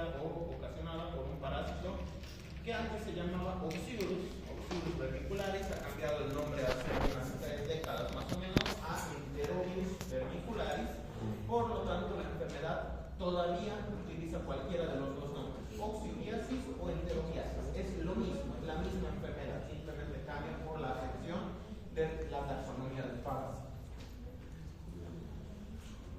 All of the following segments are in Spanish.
producida o ocasionada por un parásito que antes se llamaba Oxyurus vermicularis, ha cambiado el nombre hace unas 3 décadas más o menos a Enterobius vermicularis. Por lo tanto, la enfermedad todavía utiliza cualquiera de los dos nombres, oxyuriasis o enterobiasis. Es lo mismo, es la misma enfermedad, simplemente cambia por la acepción de la taxonomía del parásito.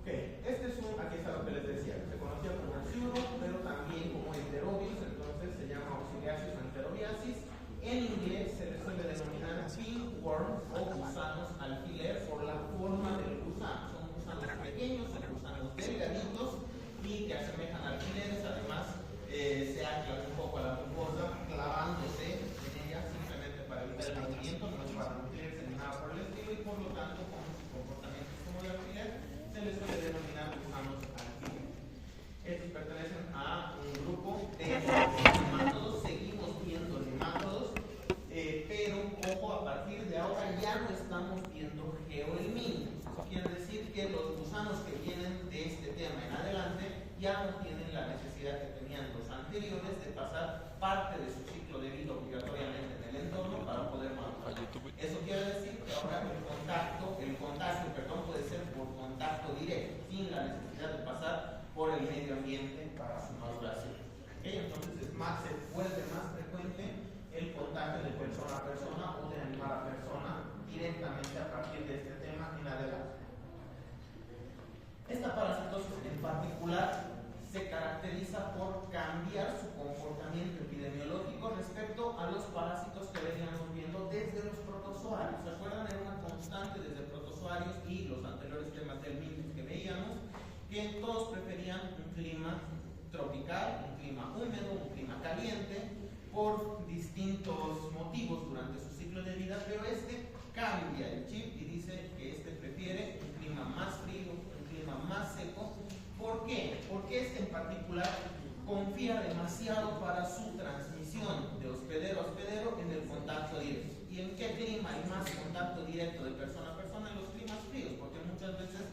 Este es aquí está lo que les decía, se conocía como Oxyurus, pero también como Enterobius, entonces se llama Oxyuriasis o Enterobiasis. En inglés se les suele denominar pinworms o gusanos alfiler por la forma del gusano. Son gusanos pequeños, son gusanos delgaditos y que asemejan a alfileres. Además, se anclan un poco a la mucosa, clavándose en ella simplemente para evitar el movimiento, no es para nutrirse ni nada por el estilo, y por lo tanto, con sus comportamientos como de alfiler, se les suele denominar gusanos alfiler. Estos pertenecen a un grupo de nemátodos. Seguimos viendo nemátodos, pero ojo, a partir de ahora ya no estamos viendo geohelminthes. Eso quiere decir que los gusanos que vienen de este tema en adelante ya no tienen la necesidad que tenían los anteriores de pasar parte de su ciclo de vida obligatoriamente en el entorno para poder madurar. Eso quiere decir que ahora el contagio puede ser por contacto directo, sin la necesidad de pasar por el medio ambiente para su maduración. Entonces se vuelve más frecuente el contagio de persona a persona o de animal a persona directamente a partir de este tema en adelante. Esta parasitosis en particular se caracteriza por cambiar su comportamiento epidemiológico respecto a los parásitos que veníamos viendo desde los protozoarios. ¿Se acuerdan? Era una constante desde protozoarios y los anteriores temas del MINES que veíamos, que todos preferían un clima tropical, un clima húmedo, un clima caliente, por distintos motivos durante su ciclo de vida, pero este cambia el chip y dice que este prefiere un clima más frío, un clima más seco. ¿Por qué? Porque este en particular confía demasiado para su transmisión de hospedero a hospedero en el contacto directo. ¿Y en qué clima hay más contacto directo de persona a persona? En los climas fríos, porque muchas veces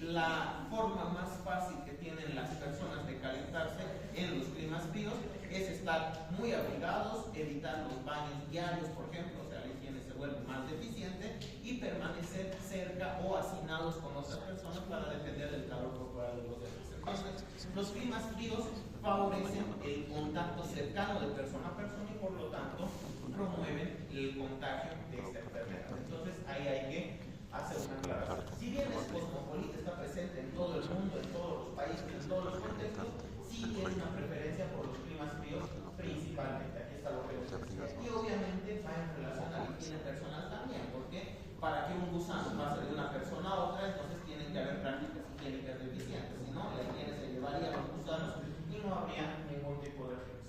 la forma más fácil que tienen las personas de calentarse en los climas fríos es estar muy abrigados, evitar los baños diarios, por ejemplo, o sea, la higiene se vuelve más deficiente, y permanecer cerca o hacinados con otras personas para defender del calor corporal de los demás. Entonces, los climas fríos favorecen el contacto cercano de persona a persona y por lo tanto promueven el contagio de esta enfermedad. Entonces, ahí hay que hacer una aclaración. Si bien es cosmopolita, está presente en todo el mundo, en todos los países, en todos los contextos, sí tiene una preferencia por los climas fríos principalmente. Aquí está lo que les decía. Y obviamente va en relación a la higiene personal también, porque para que un gusano pase de una persona a otra, entonces tienen que haber prácticas higiénicas deficientes, si no, la higiene se llevaría a los gusanos y no habría ningún tipo de riesgo.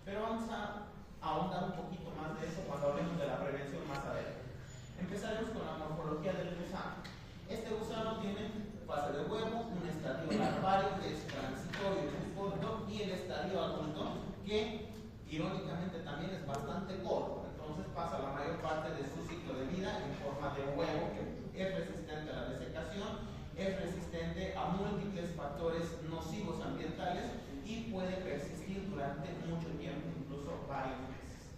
Pero vamos a ahondar un poquito más de eso cuando hablemos de la prevención más adelante. Empezaremos con la morfología del gusano. Este gusano tiene fase de huevo, un estadio larvario que es transitorio y muy corto, y el estadio adulto que irónicamente también es bastante corto. Entonces pasa la mayor parte de su ciclo de vida en forma de huevo, que es resistente a la desecación, es resistente a múltiples factores nocivos ambientales y puede persistir durante mucho tiempo, incluso varios meses.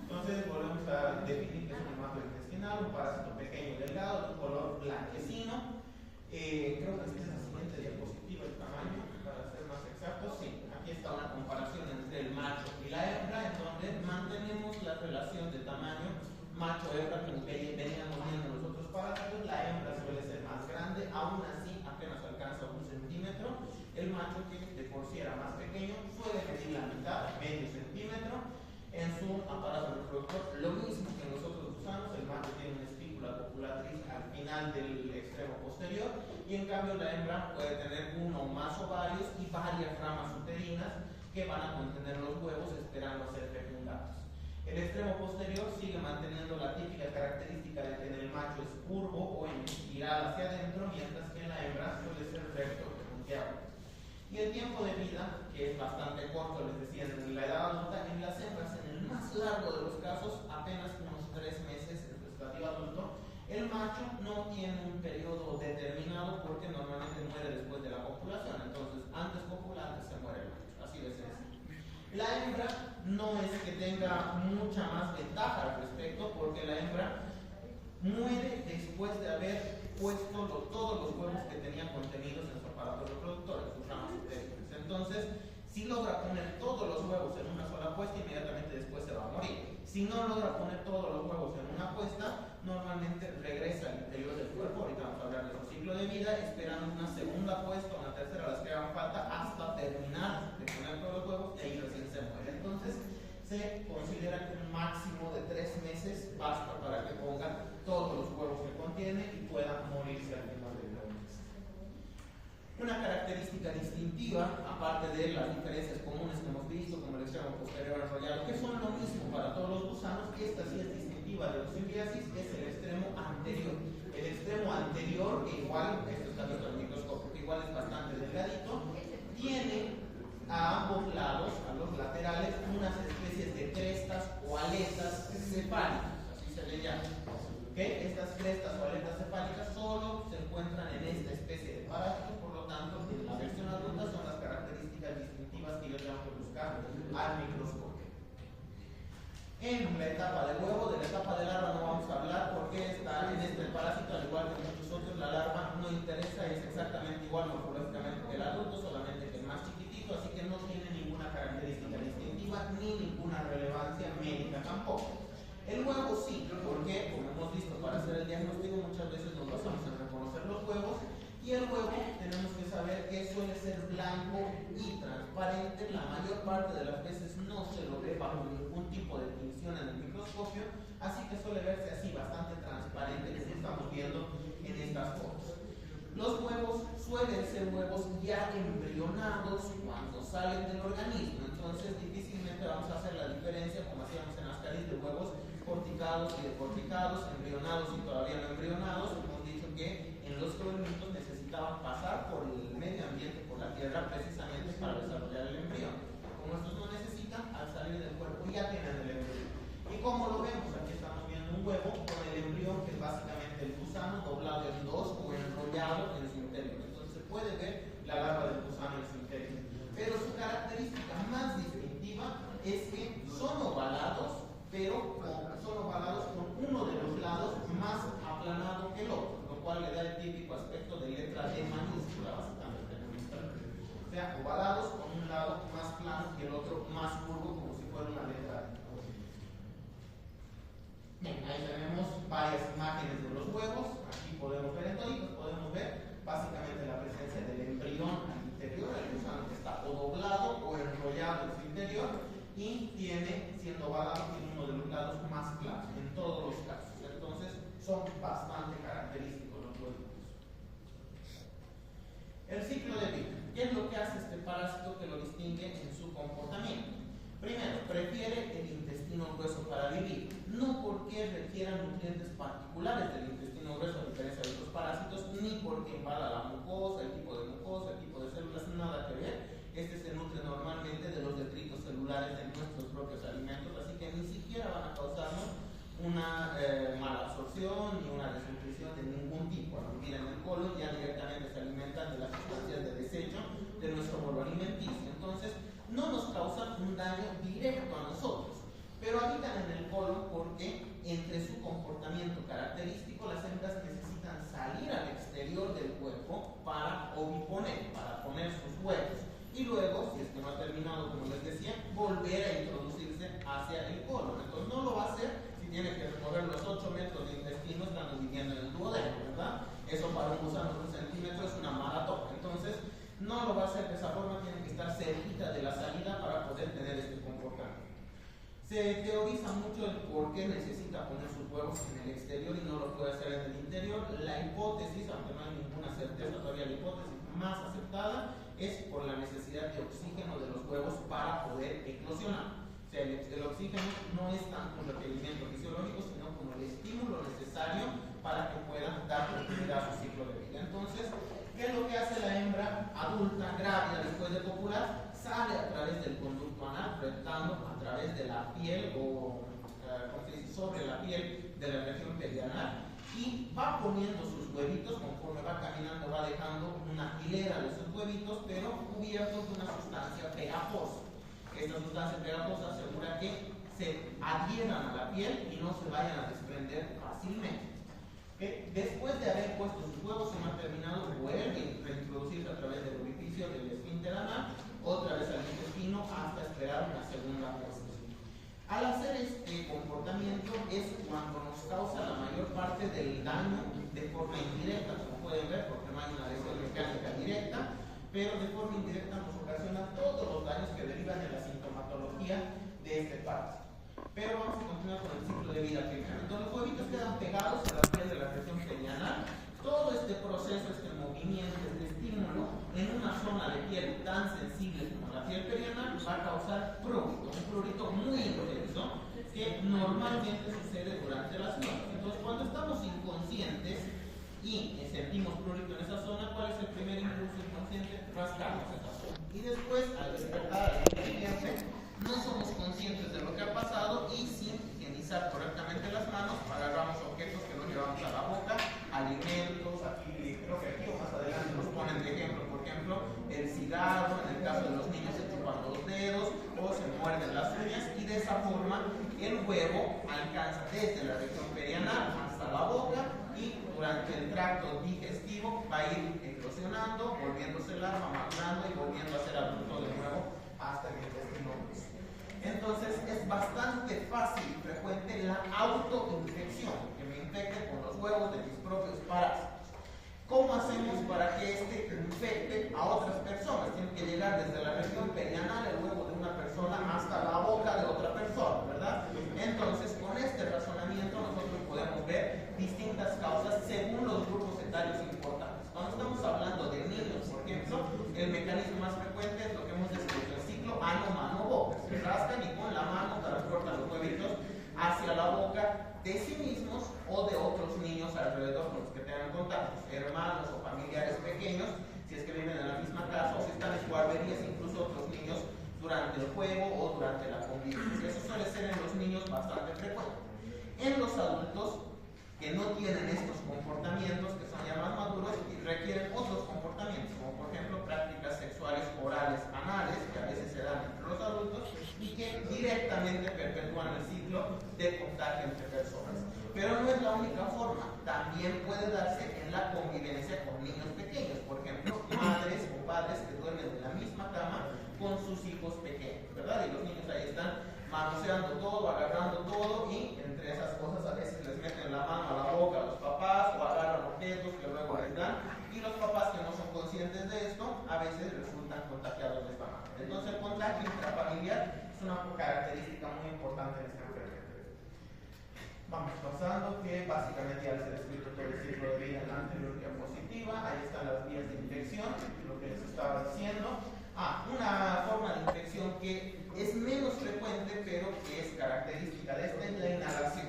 Entonces volvemos a definir que es un nemátodo intestinal, un parásito pequeño y delgado, de un color blanquecino. Creo que esta es la siguiente diapositiva, el tamaño, para ser más exactos. Sí, aquí está una comparación entre el macho y la hembra, en donde mantenemos la relación de tamaño macho-hembra como que veníamos viendo los otros parásitos. La hembra suele ser más grande, aún así apenas alcanza 1 centímetro. El macho, que de por sí era más pequeño, suele medir la mitad, medio centímetro. En su aparato reproductor, lo mismo que en los otros gusanos, el macho tiene una espícula copulatriz al final del extremo posterior, y en cambio la hembra puede tener uno o más ovarios y varias ramas uterinas que van a contener los huevos esperando a ser fecundados. El extremo posterior sigue manteniendo la típica característica de que en el macho es curvo o en espiral hacia adentro, mientras que en la hembra suele ser recto o punteado. Y el tiempo de vida, que es bastante corto, les decía, en la edad adulta, en las hembras, en el más largo de los casos, apenas unos 3 meses en su estadio adulto. El macho no tiene un periodo determinado porque normalmente muere después de la copulación. Entonces, antes copula, antes se muere el macho. Así de sencillo. La hembra no es que tenga mucha más ventaja al respecto, porque la hembra muere después de haber puesto todos los huevos que tenía contenidos en su aparato reproductor, en sus ramas superiores. Entonces, si logra poner todos los huevos en una sola puesta, inmediatamente después se va a morir. Si no logra poner todos los huevos en una puesta, normalmente regresa al interior del cuerpo. Ahorita vamos a hablar de su ciclo de vida, esperando una segunda puesta, una tercera, las que hagan falta, hasta terminar de poner todos los huevos, y ahí recién se muere. Entonces, se considera que un máximo de 3 meses basta para que ponga todos los huevos que contiene y pueda morirse al final del mes. Una característica distintiva, aparte de las diferencias comunes que hemos visto, como el extremo posterior enrollado, que son lo mismo para todos los gusanos, esta sí es distintiva de los simbiasis, es el extremo anterior. El extremo anterior, que igual, esto está visto al microscopio, que igual es bastante delgadito, tiene a ambos lados, a los laterales, unas especies de crestas o aletas cefálicas, así se le llama. ¿Okay? Estas crestas o aletas cefálicas solo se encuentran en esta especie de parásito, por lo tanto, en la versión adulta son las características distintivas que yo tengo que buscar al microscopio. En la etapa de huevo, de la etapa de larva no vamos a hablar, porque está en este parásito, al igual que muchos otros, la larva no interesa, es exactamente igual morfológicamente que el adulto, solamente que es más chiquitito, así que no tiene ninguna característica distintiva ni ninguna relevancia médica tampoco. El huevo sí, porque, como hemos visto, para hacer el diagnóstico muchas veces nos basamos en reconocer los huevos, y el huevo tenemos que saber que suele ser blanco y transparente. La mayor parte de las veces no se lo ve bajo ningún tipo de tinción en el microscopio, así que suele verse así, bastante transparente, que estamos viendo en estas fotos. Los huevos suelen ser huevos ya embrionados cuando salen del organismo, entonces difícilmente vamos a hacer la diferencia, como hacíamos en las caries, de huevos corticados y decorticados, embrionados y todavía no embrionados. Hemos dicho que en los colonitos necesitaban pasar por el medio ambiente, por la tierra, precisamente para desarrollar el embrión. Como estos no necesitan, al salir del cuerpo ya tienen el embrión. ¿Y cómo lo vemos? Aquí estamos viendo un huevo con el embrión, que es básicamente el gusano doblado en dos o enrollado en su interior. Entonces se puede ver la larva del gusano en su interior. Pero su característica más distintiva es que son ovalados, pero son ovalados con uno de los lados más aplanado que el otro, lo cual le da el típico aspecto de letra D mayúscula, básicamente. O sea, ovalados con un lado más plano y el otro más curvo, como si fuera una letra D. Bien, ahí tenemos varias imágenes de los huevos. Aquí podemos ver en toditos, podemos ver básicamente la presencia del embrión al interior, el gusano que está o doblado o enrollado en su interior, y tiene, siendo ovalado, tiene uno de los lados más claros en todos los casos. Entonces son bastante característicos los huevos. El ciclo de vida. ¿Qué es lo que hace este parásito que lo distingue en su comportamiento? Primero, prefiere el intestino grueso para vivir, no porque requiera nutrientes particulares del intestino grueso, a diferencia de otros parásitos, ni porque invada la mucosa, el tipo de células, nada que ver. Este se nutre normalmente de los detritos celulares de nuestros propios alimentos, así que ni siquiera van a causarnos una mala absorción ni una desnutrición de ningún tipo. Al vivir en el colon ya directamente se alimentan de las sustancias de desecho de nuestro bolo alimenticio. Entonces, no nos causan un daño directo a nosotros, pero habitan en el colon porque entre su comportamiento característico las hembras necesitan salir al exterior del cuerpo para oviponer, para poner sus huevos, y luego, si es que no ha terminado, como les decía, volver a introducirse hacia el colon. Entonces no lo va a hacer si tiene que recorrer los 8 metros de intestino estando viviendo en el duodeno, ¿verdad? Eso para un gusano de 1 centímetro es una maratón. Entonces no lo va a hacer de esa forma, tiene que estar cerquita de la salida para poder tener este comportamiento. Se teoriza mucho el por qué necesita poner sus huevos en el exterior y no lo puede hacer en el interior. La hipótesis, aunque no hay ninguna certeza todavía, la hipótesis más aceptada es por la necesidad de oxígeno de los huevos para poder eclosionar. O sea, el oxígeno no es tanto un requerimiento fisiológico, sino como el estímulo necesario para que puedan dar continuidad a su ciclo de vida. Entonces, ¿qué es lo que hace la hembra adulta grávida después de copular? Sale a través del conducto anal, flotando a través de la piel o sobre la piel de la región perianal, y va poniendo sus huevitos. Conforme va caminando va dejando una hilera de sus huevitos, pero cubiertos de una sustancia pegajosa. Esta sustancia pegajosa asegura que se adhieran a la piel y no se vayan a desprender fácilmente. Después de haber puesto sus huevos en mal terminado, vuelven a reintroducirse a través del orificio del esfínter anal, otra vez al intestino, hasta esperar una segunda puesta. Al hacer este comportamiento es cuando nos causa la mayor parte del daño de forma indirecta, como pueden ver, porque no hay una lesión mecánica directa, pero de forma indirecta nos ocasiona todos los daños que derivan de la sintomatología de este parásito. Pero vamos a continuar con el ciclo de vida perianal. Entonces los huevitos quedan pegados a la piel de la región perianal. Todo este proceso, este movimiento, este estímulo en una zona de piel tan sensible como la piel perianal va a causar prurito, un prurito muy intenso que normalmente sucede durante las noches. Entonces cuando estamos inconscientes y sentimos prurito en esa zona, ¿cuál es el primer impulso inconsciente? Rascarnos esa zona. Y después, al despertar al día siguiente, no somos conscientes de lo que ha pasado y sin higienizar correctamente las manos, agarramos objetos que nos llevamos a la boca, alimentos, aquí creo que aquí o más adelante nos ponen de ejemplo, por ejemplo, el cigarro, en el caso de los niños se chupan los dedos o se muerden las uñas y de esa forma el huevo alcanza desde la región perianal hasta la boca y durante el tracto digestivo va a ir eclosionando, volviéndose larva, madurando y volviendo a ser adulto de nuevo hasta el intestino grueso. Entonces es bastante fácil y frecuente la autoinfección, que me infecte con los huevos de mis propios parásitos. ¿Cómo hacemos para que este infecte a otras personas? Tiene que llegar desde la región perianal, el huevo de una persona, hasta la boca de otra persona, ¿verdad? Entonces, con este razonamiento nosotros podemos ver distintas causas según los grupos etarios importantes. Cuando estamos hablando de niños, por ejemplo, el mecanismo más frecuente es lo que hemos descrito, el ciclo ano-mano-boca. Se rascan y con la mano transportan los huevitos hacia la boca de sí mismos o de otros niños alrededor con los que tengan contactos, hermanos o familiares pequeños, si es que viven en la misma casa, o si están en guarderías, incluso otros niños durante el juego o durante la convivencia. Eso suele ser en los niños bastante frecuente. En los adultos que no tienen estos comportamientos, que son ya más maduros y requieren otros comportamientos, como por ejemplo prácticas sexuales orales anales, que a veces se dan entre los adultos y que directamente perpetúan el ciclo de contagio entre personas. Pero no es la única forma, también puede darse en la convivencia con niños pequeños, por ejemplo, madres o padres que duermen en la misma cama con sus hijos pequeños, ¿verdad? Y los niños ahí están manoseando todo, agarrando todo y entre esas cosas a veces les meten la mano a la boca a los papás o agarran objetos que luego les dan y los papás que no son conscientes de esto a veces resultan contagiados de esta manera. Entonces el contagio intrafamiliar es una característica muy importante en esta enfermedad. Vamos pasando, que básicamente ya les he descrito todo el ciclo de vida en la anterior diapositiva. Ahí están las vías de infección, lo que les estaba diciendo. Una forma de infección que es menos frecuente, pero que es característica de esta, es la inhalación.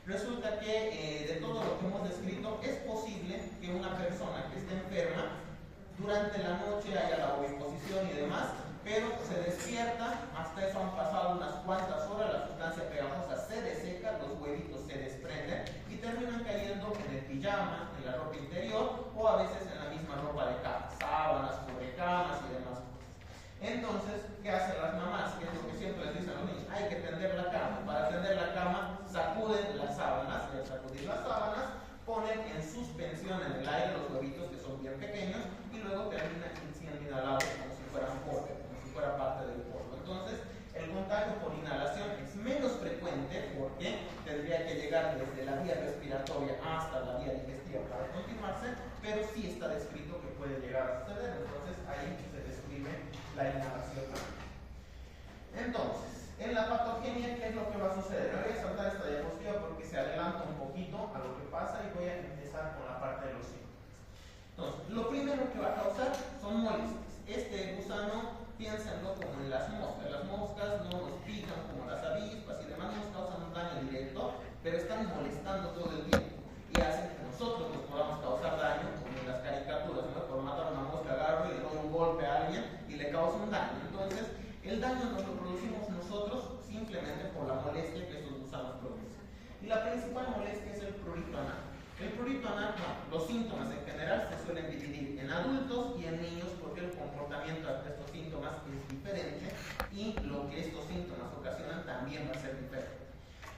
Resulta que de todo lo que hemos descrito, es posible que una persona que esté enferma, durante la noche haya la oviposición y demás, pero se despierta, hasta eso han pasado unas cuantas horas, la sustancia pegajosa se deseca, los huevitos se desprenden y terminan cayendo en el pijama, en la ropa interior o a veces en la misma ropa de cama, sábanas, cubrecamas y demás. Entonces, ¿qué hacen las mamás? Que es lo que siempre les dicen a los niños, hay que tender la cama. Para tender la cama, sacuden las sábanas, y al sacudir las sábanas, ponen en suspensión en el aire los huevitos que son bien pequeños y luego terminan siendo inhalados como si fueran polvo, como si fuera parte del polvo. Entonces, el contagio por inhalación es menos frecuente porque tendría que llegar desde la vía respiratoria hasta la vía digestiva para continuarse, pero sí está descrito que puede llegar a suceder. Entonces, ahí se describe la inhalación. Entonces, en la patogenia, ¿qué es lo que va a suceder? Me voy a saltar esta diapositiva porque se adelanta un poquito a lo que pasa y voy a empezar con la parte de los síntomas. Entonces, lo primero que va a causar son molestias. Este gusano, piénsenlo como en las moscas. Las moscas no nos pican como las avispas y demás, nos causan un daño directo, pero están molestando todo el tiempo y hacen que nosotros nos podamos causar daño, como en las caricaturas, ¿no? Por matar a una mosca agarro y le doy un golpe a alguien y le causa un daño. Entonces, el daño nos lo producimos nosotros simplemente por la molestia que estos gusanos producen. Y la principal molestia es el prurito anal. El prurito anal, los síntomas en general se suelen dividir en adultos y en niños porque el comportamiento de estos síntomas es diferente y lo que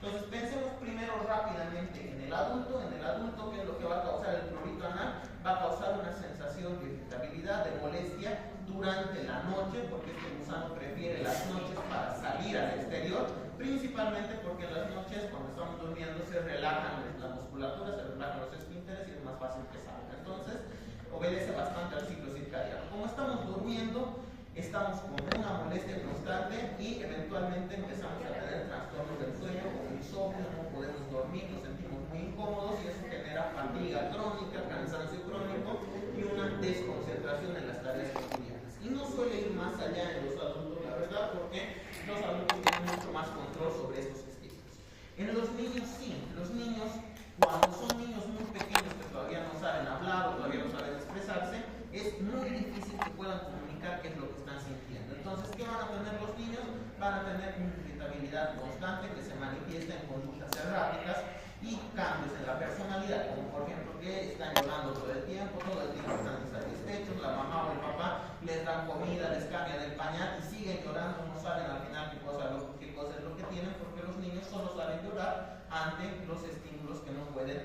Entonces pensemos primero rápidamente en el adulto. En el adulto, ¿qué es lo que va a causar el prurito anal? Va a causar una sensación de irritabilidad, de molestia durante la noche, porque este gusano prefiere las noches para salir al exterior, principalmente porque en las noches, cuando estamos durmiendo, se relajan la musculatura, se relajan los esfínteres y es más fácil que salga. Entonces obedece bastante al ciclo circadiano. Como estamos durmiendo, estamos con una molestia constante y eventualmente empezamos a tener trastornos del sueño, como insomnio, no podemos dormir, nos sentimos muy incómodos y eso genera fatiga crónica, cansancio crónico y una desconcentración en las tareas cotidianas. Y no suele ir más allá en los adultos, la verdad, porque los adultos tienen mucho más control sobre estos estímulos. En los niños sí, los niños, cuando son niños muy pequeños que todavía no saben hablar o todavía no saben expresarse, es muy difícil que puedan comunicar qué es lo que están sintiendo. Entonces, ¿qué van a tener los niños? Van a tener una irritabilidad constante que se manifiesta en conductas erráticas y cambios en la personalidad, como por ejemplo que están llorando todo el tiempo están insatisfechos, la mamá o el papá les dan comida, les cambian el pañal y siguen llorando, no saben al final qué cosa es lo que tienen, porque los niños solo saben llorar ante los estímulos que no pueden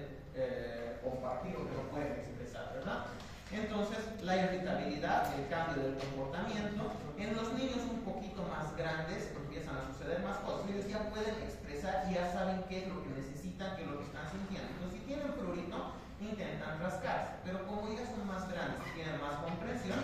compartir o que no pueden expresar, ¿verdad? Entonces, la irritabilidad, el cambio del comportamiento, en los niños un poquito más grandes empiezan a suceder más cosas. Ellos ya pueden expresar, ya saben qué es lo que necesitan, qué es lo que están sintiendo. Entonces, si tienen prurito, intentan rascarse, pero como ya son más grandes y tienen más comprensión,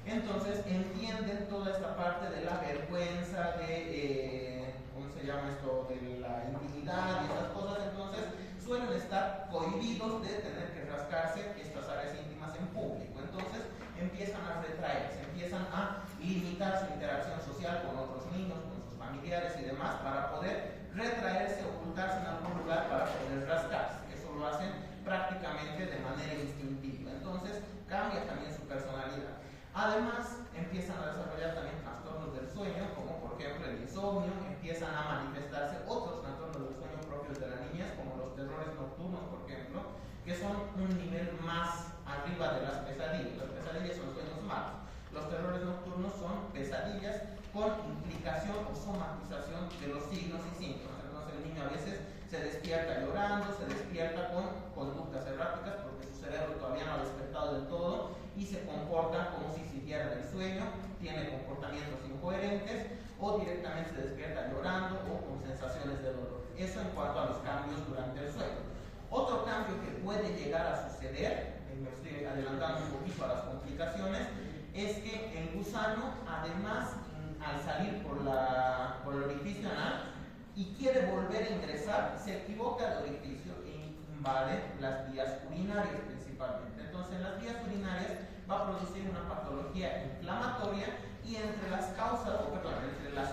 entonces entienden toda esta parte de la vergüenza, de, ¿cómo se llama esto?, de la intimidad y esas cosas. Entonces, suelen estar cohibidos de tener que rascarse estas áreas íntimas en público. Entonces empiezan a retraerse, empiezan a limitar su interacción social con otros niños, con sus familiares y demás, para poder retraerse, ocultarse en algún lugar para poder rascarse. Eso lo hacen prácticamente de manera instintiva. Entonces cambia también su personalidad. Además, empiezan a desarrollar también trastornos del sueño, como por ejemplo el insomnio. Empiezan a manifestarse otros trastornos del sueño propios de la niñez, como los terrores nocturnos, por ejemplo, que son un nivel más arriba de las pesadillas. Las pesadillas son sueños malos. Los terrores nocturnos son pesadillas con implicación o somatización de los signos y síntomas. Entonces el niño a veces se despierta llorando, se despierta con conductas erráticas porque su cerebro todavía no ha despertado del todo y se comporta como si siguiera del sueño, tiene comportamientos incoherentes o directamente se despierta llorando o con sensaciones de dolor. Eso en cuanto a los cambios durante el sueño. Otro cambio que puede llegar a suceder, me estoy adelantando un poquito a las complicaciones, es que el gusano, además, al salir por el orificio anal y quiere volver a ingresar, se equivoca de orificio e invade las vías urinarias principalmente. Entonces, en las vías urinarias va a producir una patología inflamatoria y entre las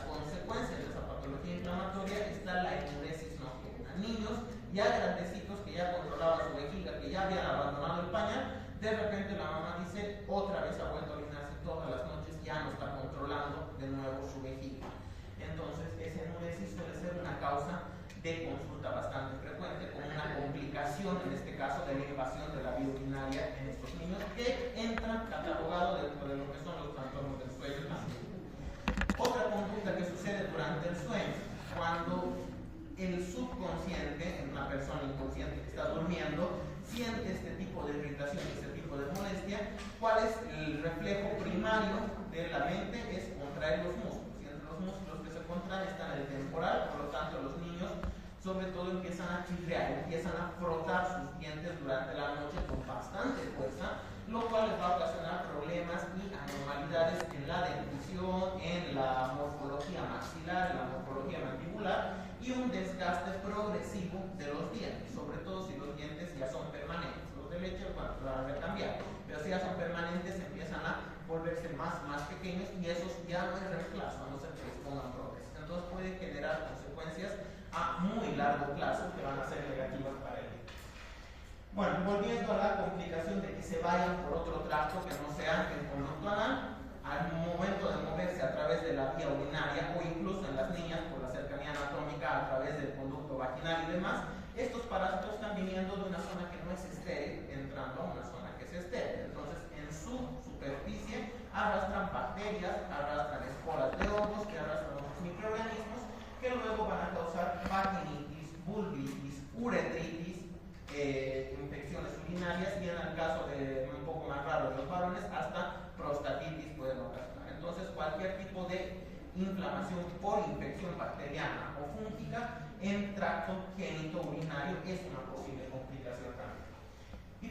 consecuencias de esa patología inflamatoria está la enuresis nocturna. Niños ya grandecitos que ya controlaban su vejiga, que ya habían abandonado el pañal, de repente la mamá dice, otra vez ha vuelto a orinarse todas las noches, ya no está controlando de nuevo su vejiga. Entonces, esa enuresis suele ser una causa de consulta bastante frecuente, con una complicación, en este caso, de la invasión de la vía urinaria en estos niños, que entran catalogado dentro de lo que son los trastornos del sueño también. Otra conducta que sucede durante el sueño, cuando el subconsciente, en una persona inconsciente que está durmiendo, siente este tipo de irritación, este tipo de molestia, ¿cuál es el reflejo primario de la mente? Es contraer los músculos. Y entre los músculos que se contraen están el temporal, por lo tanto los niños sobre todo empiezan a chirriar, empiezan a frotar sus dientes durante la noche con bastante fuerza, lo cual les va a ocasionar problemas y anormalidades en la dentición, en la morfología maxilar, en la morfología mandibular y un desgaste progresivo de los dientes, sobre todo si los dientes ya son permanentes. Los de leche, bueno, se van a recambiar, pero si ya son permanentes empiezan a volverse más pequeños y esos ya no hay reemplazo, a no ser que les pongan prótesis. Entonces puede generar consecuencias a muy largo plazo que van a ser negativas para él. Bueno, volviendo a la complicación de que se vayan por otro tracto que no sea el conducto anal, al momento de moverse a través de la vía urinaria o incluso en las niñas por la cercanía anatómica a través del conducto vaginal y demás, estos parásitos están viniendo de una zona que no es estéril, entrando a una zona que es estéril. Entonces, en su superficie arrastran bacterias, arrastran esporas de hongos, que arrastran otros microorganismos que luego van a causar vaginitis cualquier tipo de inflamación por infección bacteriana o fúngica en tracto genitourinario es una posible complicación también. Y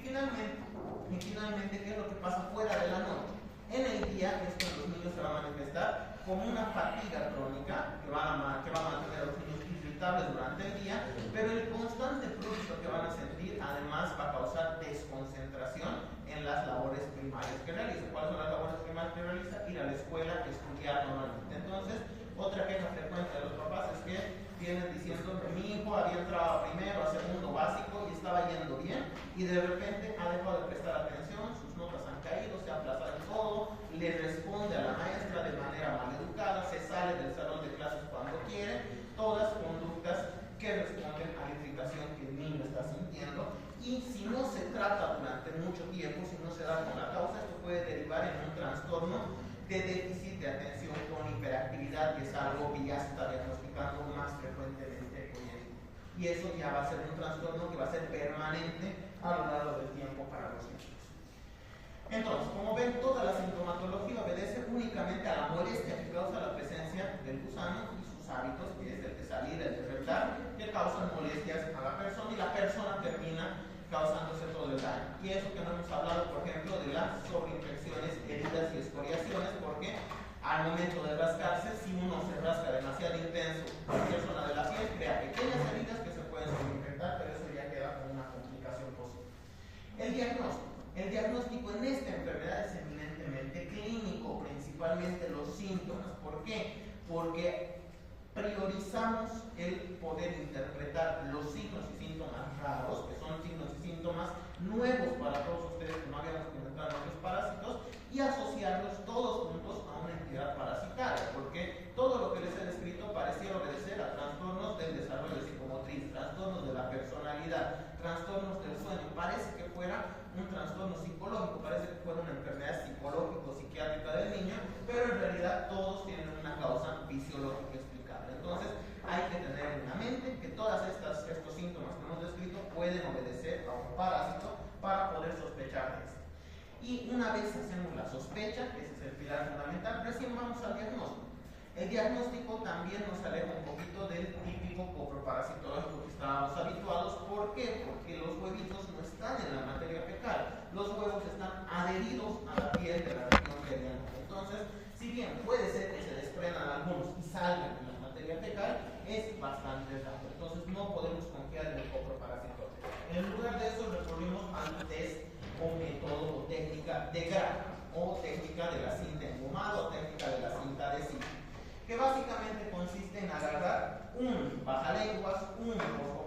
finalmente, ¿qué es lo que pasa fuera de la noche? En el día, esto en los niños se va a manifestar como una fatiga crónica que va a mantener a los niños irritables durante el día, pero el constante prurito que van a sentir además va a causar desconcentración en las labores primarias que realiza. ¿Cuáles son las labores primarias que realiza? Ir a la escuela, estudiar normalmente. Entonces, otra queja frecuente de los papás es que vienen diciendo que mi hijo había entrado primero a segundo básico y estaba yendo bien, y de repente ha dejado de prestar atención, sus notas han caído, se ha aplazado en todo, le responde a la maestra de manera maleducada, se sale del salón de clases cuando quiere, todas conductas que responden a la irritación que el niño está sintiendo. Y si no se trata durante mucho tiempo, si no se da con la causa, esto puede derivar en un trastorno de déficit de atención con hiperactividad, que es algo que ya se está diagnosticando más frecuentemente hoy en día. Y eso ya va a ser un trastorno que va a ser permanente a lo largo del tiempo para los niños. Entonces, como ven, toda la sintomatología obedece únicamente a la molestia que causa la presencia del gusano y sus hábitos, que es el de salir, el de reptar, que causan molestias a la persona, y la persona termina causándose todo el daño. Y eso que no hemos hablado, por ejemplo, de las sobreinfecciones, heridas y escoriaciones, porque al momento de rascarse, si uno se rasca demasiado intenso cualquier zona de la piel, crea pequeñas heridas que se pueden sobreinfectar, pero eso ya queda como una complicación posible. El diagnóstico. El diagnóstico en esta enfermedad es eminentemente clínico, principalmente los síntomas. ¿Por qué? Porque priorizamos el poder interpretar los signos y síntomas raros, que son signos y síntomas nuevos para todos ustedes que no habíamos comentado en otros parásitos, y asociarlos todos juntos a una entidad parasitaria, porque todo lo que les he descrito pareciera obedecer a trastornos del desarrollo psicomotriz, trastornos de la personalidad, trastornos del sueño. Parece que fuera un trastorno psicológico, parece que fuera una enfermedad psicológico-psiquiátrica del niño, pero en realidad todos tienen una causa fisiológica explicable. Entonces, hay que tener en la mente que todos estos síntomas que hemos descrito pueden obedecer a un parásito para poder sospechar de esto. Y una vez hacemos la sospecha, ese es el pilar fundamental, recién vamos al diagnóstico. El diagnóstico también nos aleja un poquito del típico coproparasitológico que estábamos habituados. ¿Por qué? Porque los huevitos no están en la materia fecal. Los huevos están adheridos a la piel de la región perianal. Entonces, si bien puede ser que se desprendan algunos y salgan en la materia fecal, es bastante raro. Entonces, no podemos confiar en el coproparasitológico. En lugar de eso, recurrimos al test o método o técnica de grapa, o técnica de la cinta engomada, o técnica de la cinta adhesiva, que básicamente consiste en agarrar un bajalenguas, un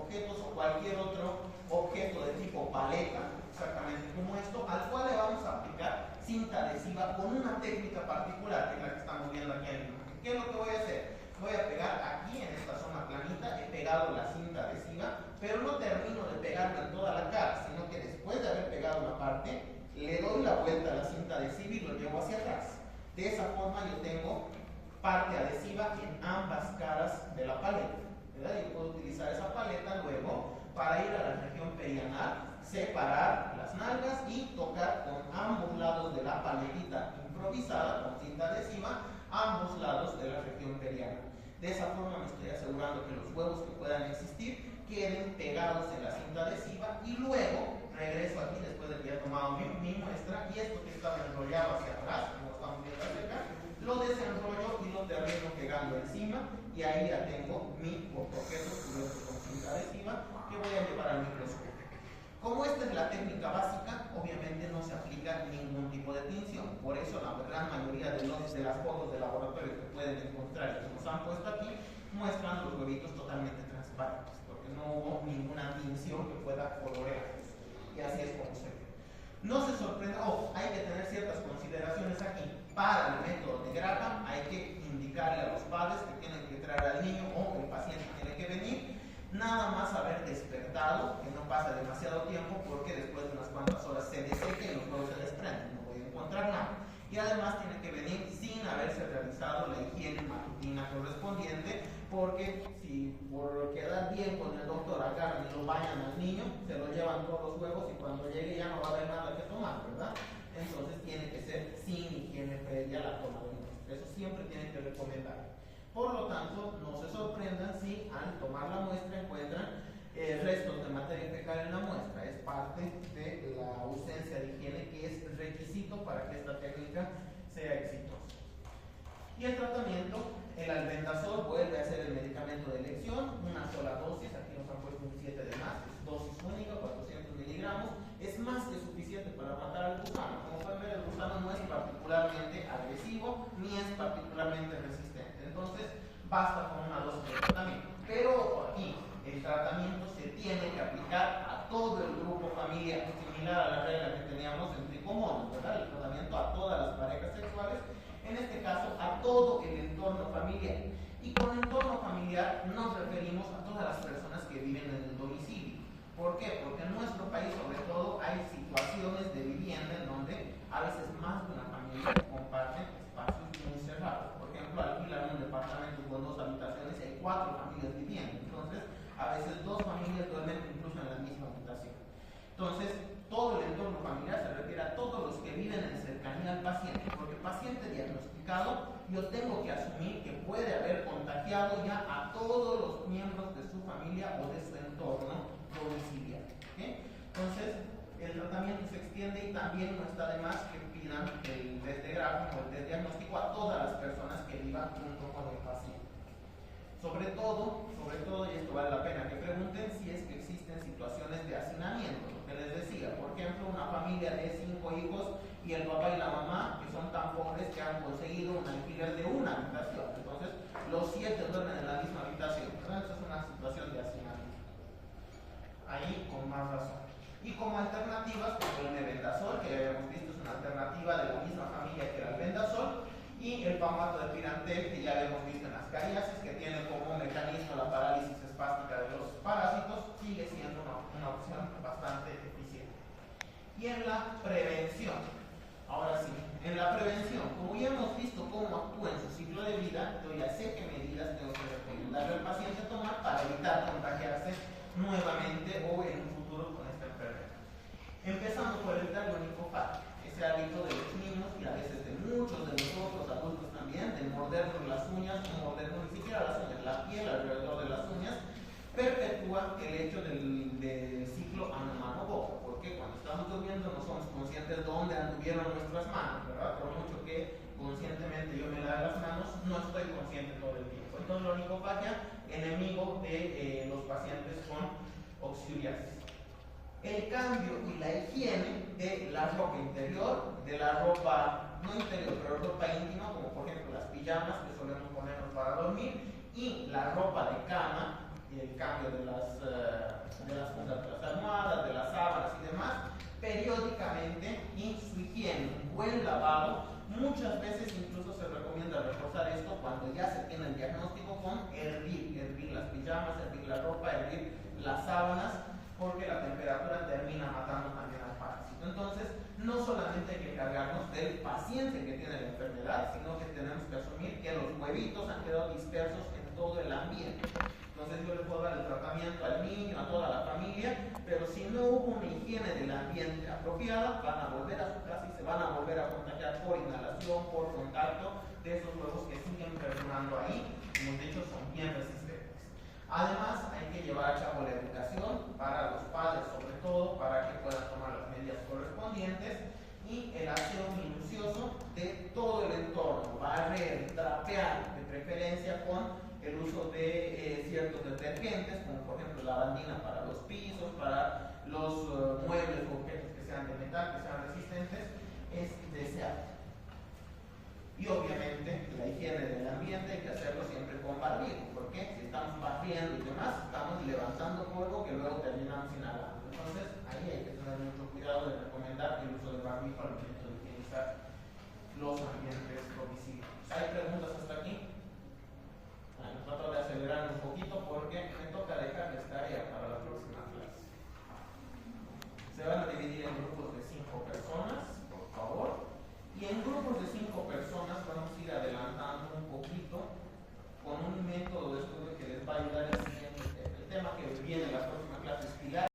objetos o cualquier otro objeto de tipo paleta, exactamente como esto, al cual le vamos a aplicar cinta adhesiva con una técnica particular, que es la que estamos viendo aquí en la imagen. ¿Qué es lo que voy a hacer? Voy a pegar aquí en esta zona planita, he pegado la cinta adhesiva, pero no termino de pegarlo en toda la cara, sino que después de haber pegado una parte, le doy la vuelta a la cinta adhesiva y lo llevo hacia atrás. De esa forma yo tengo parte adhesiva en ambas caras de la paleta, ¿verdad? Yo puedo utilizar esa paleta luego para ir a la región perianal, separar las nalgas y tocar con ambos lados de la paletita improvisada con cinta adhesiva ambos lados de la región perianal. De esa forma me estoy asegurando que los huevos que puedan existir queden pegados en la cinta adhesiva, y luego regreso aquí después de que he tomado mi muestra, y esto que estaba enrollado hacia atrás, como estamos viendo acá, lo desenrollo y lo termino pegando encima, y ahí ya tengo mi objeto cubierto con cinta adhesiva que voy a llevar al microscopio. Como esta es la técnica básica, obviamente no se aplica ningún tipo de tinción. Por eso la gran mayoría de las fotos de laboratorio que pueden encontrar y que nos han puesto aquí muestran los huevitos totalmente transparentes, porque no hubo ninguna tinción que pueda colorearlos. Y así es como se ve. No se sorprenda, hay que tener ciertas consideraciones aquí. Para el método de grapa hay que indicarle a los padres que tienen que traer al niño o el paciente tiene que venir nada más haber despertado, que no pasa demasiado tiempo, porque después de unas cuantas horas se deseca y los huevos se desprenden, no voy a encontrar nada. Y además tiene que venir sin haberse realizado la higiene matutina correspondiente, porque si por quedar bien con el doctor agarran y lo bañan al niño, se lo llevan todos los huevos y cuando llegue ya no va a haber nada que tomar, ¿verdad? Entonces tiene que ser sin higiene previa la toma de muestra. Eso siempre recomendable. Por lo tanto, no se sorprendan si al tomar la muestra encuentran restos de materia fecal en la muestra. Es parte de la ausencia de higiene que es requisito para que esta técnica sea exitosa. Y el tratamiento, el albendazol vuelve a ser el medicamento de elección, una sola dosis, aquí nos han puesto un 7 de más, es dosis única, 400 miligramos, es más que suficiente para matar al gusano. Como pueden ver, el gusano no es particularmente agresivo ni es particularmente resistente, entonces basta con una dosis de tratamiento. Pero ojo, aquí el tratamiento se tiene que aplicar a todo el grupo familiar, similar a la regla que teníamos en tricomonas, ¿verdad? El tratamiento a todas las parejas sexuales, en este caso a todo el entorno familiar. Y con entorno familiar nos referimos a todas las personas que viven en el domicilio. ¿Por qué? Porque en nuestro país, sobre todo, hay situaciones de vivienda en donde a veces más de una familia comparte espacios muy cerrados. Por ejemplo, alquilan un departamento con 2 habitaciones y hay 4 familias viviendo. Entonces, a veces 2 familias duermen incluso en la misma habitación. Entonces, todo el entorno familiar se refiere a todos los que viven en cercanía al paciente, porque el paciente diagnosticado, yo tengo que asumir que puede haber contagiado ya a todos los miembros de su familia o de su entorno domiciliario. ¿Okay? Entonces, el tratamiento se extiende y también no está de más que pidan el test de Graham o el test diagnóstico a todas las personas que vivan junto con el paciente. Sobre todo, y esto vale la pena que pregunten si es que existen situaciones de hacinamiento. Lo que les decía, por ejemplo, una familia de 5 hijos y el papá y la mamá, que son tan pobres que han conseguido un alquiler de una habitación. Entonces, los 7 duermen en la misma habitación. Entonces, es una situación de hacinamiento. Ahí con más razón. Y como alternativas, como el mebendazol, que hemos visto es una alternativa de la misma familia que el albendazol, y el palmato de Pirantel, que ya lo hemos visto en las cariasis, que tiene como mecanismo la parálisis espástica de los parásitos, sigue siendo una opción bastante eficiente. Y en la prevención, ahora sí, en la prevención, como ya hemos visto cómo actúa en su ciclo de vida, yo ya sé qué medidas tengo que recomendarle al paciente tomar para evitar contagiarse nuevamente o en un futuro con esta enfermedad. Empezando por evitar el onicofagia, ese hábito de los niños y a veces de muchos de nosotros adultos también, de mordernos las uñas, o mordernos ni siquiera las uñas, la piel alrededor de las uñas, perpetúa el hecho del ciclo ano-mano-boca, porque cuando estamos durmiendo no somos conscientes de dónde anduvieron nuestras manos, ¿verdad? Por mucho que conscientemente yo me lave las manos, no estoy consciente todo el tiempo. Entonces la onicofagia, enemigo de los pacientes con oxiduriasis. El cambio y la higiene de la ropa interior, de la ropa, no interior, pero ropa íntima, como por ejemplo las pijamas que solemos ponernos para dormir, y la ropa de cama, y el cambio de las fundas de las almohadas, de las sábanas y demás, periódicamente, y su higiene, un buen lavado. Muchas veces incluso se recomienda reforzar esto cuando ya se tiene el diagnóstico con hervir las pijamas, hervir la ropa, hervir las sábanas, porque la temperatura termina matando también al parásito. Entonces, no solamente hay que cargarnos del paciente que tiene la enfermedad, sino que tenemos que asumir que los huevitos han quedado dispersos en todo el ambiente. Entonces yo le puedo dar el tratamiento al niño, a toda la familia, pero si no hubo una higiene del ambiente apropiada, van a volver a su casa y se van a volver a contagiar por inhalación, por contacto de esos huevos que siguen perdurando ahí, como de hecho son bien resistentes. Además, hay que llevar a cabo la educación para los padres, sobre todo, para que puedan tomar las medidas correspondientes, y el aseo minucioso de todo el entorno, barrer, trapear, de preferencia con el uso de ciertos detergentes, como por ejemplo lavandina para los pisos, para los muebles o objetos que sean de metal, que sean resistentes, es deseable. Y obviamente la higiene del ambiente hay que hacerlo siempre con barbijo, porque si estamos barriendo y demás, estamos levantando polvo que luego terminamos inhalando. Entonces ahí hay que tener mucho cuidado de recomendar el uso de barbijo al momento de utilizar los ambientes domiciliarios. ¿Hay preguntas hasta aquí? Bueno, trato de acelerar un poquito porque me toca dejarles tarea para la próxima clase. Se van a dividir en grupos de 5 personas, por favor. Y en grupos de 5 personas vamos a ir adelantando un poquito con un método de estudio que les va a ayudar el siguiente tema. El tema que viene en la próxima clase es pilar.